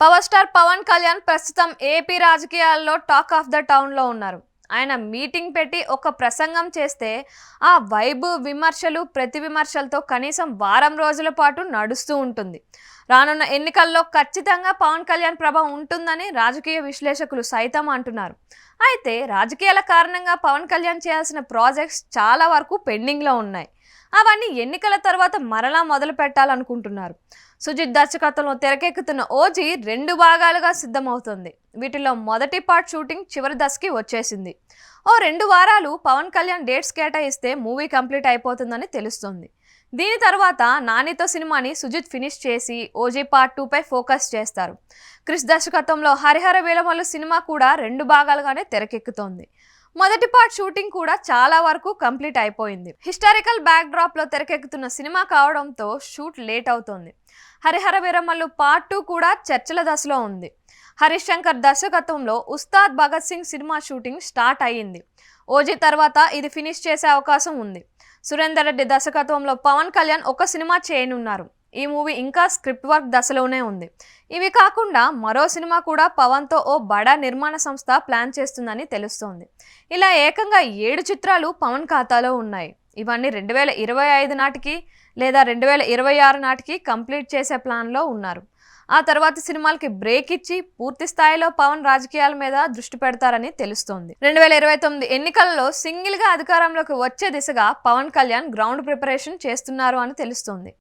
Power star Pawan Kalyan ప్రస్తుతం AP రాజకీయాల్లో talk of the town లో ఉన్నారు. ఆయన మీటింగ్ పెట్టి ఒక ప్రసంగం చేస్తే ఆ వైబ్ విమర్శలు ప్రతి విమర్శలతో కనీసం వారం రోజుల పాటు నడుస్తూ ఉంటుంది. రానున్న ఎన్నికల్లో ఖచ్చితంగా పవన్ కళ్యాణ్ ప్రభావం ఉంటుందని రాజకీయ విశ్లేషకులు సైతం అంటున్నారు. అయితే రాజకీయాల కారణంగా పవన్ కళ్యాణ్ చేయాల్సిన ప్రాజెక్ట్స్ చాలా వరకు పెండింగ్లో ఉన్నాయి. అవన్నీ ఎన్నికల తర్వాత మరలా మొదలు పెట్టాలనుకుంటున్నారు. సుజిత్ దర్శకత్వంలో తెరకెక్కుతున్న ఓజీ 2 భాగాలుగా సిద్ధమవుతుంది. వీటిలో మొదటి పార్ట్ షూటింగ్ చివరి దశకి వచ్చేసింది. ఓ 2 వారాలు పవన్ కళ్యాణ్ డేట్స్ కేటాయిస్తే మూవీ కంప్లీట్ అయిపోతుందని తెలుస్తుంది. దీని తర్వాత నానితో సినిమాని సుజిత్ ఫినిష్ చేసి ఓజీ పార్ట్ 2 పై ఫోకస్ చేస్తారు. క్రిష్ దర్శకత్వంలో హరిహర వీరమల్లు సినిమా కూడా 2 భాగాలుగానే తెరకెక్కుతోంది. మొదటి పార్ట్ షూటింగ్ కూడా చాలా వరకు కంప్లీట్ అయిపోయింది. హిస్టారికల్ బ్యాక్ డ్రాప్ లో తెరకెక్కుతున్న సినిమా కావడంతో షూట్ లేట్ అవుతోంది. హరిహర వీరమల్లు పార్ట్ 2 కూడా చర్చల దశలో ఉంది. హరీష్ శంకర్ దర్శకత్వంలో Ustaad Bhagat Singh cinema shooting start అయ్యింది. ఓజీ తర్వాత ఇది ఫినిష్ చేసే అవకాశం ఉంది. సురేందర్ రెడ్డి దర్శకత్వంలో పవన్ కళ్యాణ్ ఒక సినిమా చేయనున్నారు. ఈ మూవీ ఇంకా స్క్రిప్ట్ వర్క్ దశలోనే ఉంది. ఇవి కాకుండా మరో సినిమా కూడా పవన్తో ఓ బడా నిర్మాణ సంస్థ ప్లాన్ చేస్తుందని తెలుస్తోంది. ఇలా ఏకంగా 7 చిత్రాలు పవన్ ఖాతాలో ఉన్నాయి. ఇవన్నీ 2025 నాటికి లేదా 2026 నాటికి కంప్లీట్ చేసే ప్లాన్లో ఉన్నారు. ఆ తర్వాత సినిమాలకి బ్రేక్ ఇచ్చి పూర్తి స్థాయిలో పవన్ రాజకీయాల మీద దృష్టి పెడతారని తెలుస్తోంది. 2029 ఎన్నికల్లో సింగిల్ గా అధికారంలోకి వచ్చే దిశగా పవన్ కళ్యాణ్ గ్రౌండ్ ప్రిపరేషన్ చేస్తున్నారు అని తెలుస్తోంది.